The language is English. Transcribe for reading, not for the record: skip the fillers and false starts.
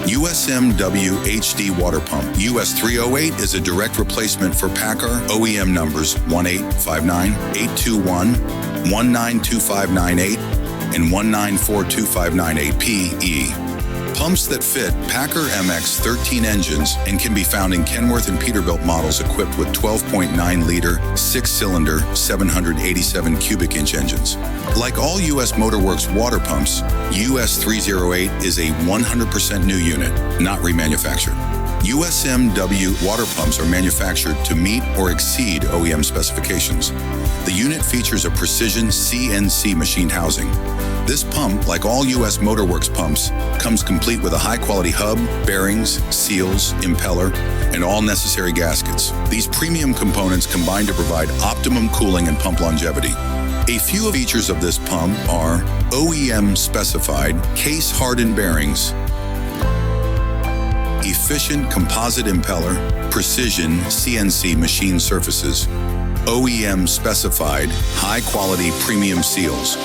USMW HD Water Pump. US308 is a direct replacement for PACCAR OEM numbers 1859, 821, 192598, and 1942598PE. Pumps that fit PACCAR MX13 engines and can be found in Kenworth and Peterbilt models equipped with 12.9-liter, 6-cylinder, 787 cubic inch engines. Like all US Motor Works water pumps, US308 is a 100% new unit, not remanufactured. USMW water pumps are manufactured to meet or exceed OEM specifications. The unit features a precision CNC machined housing. This pump, like all US Motor Works pumps, comes complete with a high-quality hub, bearings, seals, impeller, and all necessary gaskets. These premium components combine to provide optimum cooling and pump longevity. A few features of this pump are OEM-specified case-hardened bearings, efficient composite impeller, precision CNC machine surfaces, OEM-specified high-quality premium seals,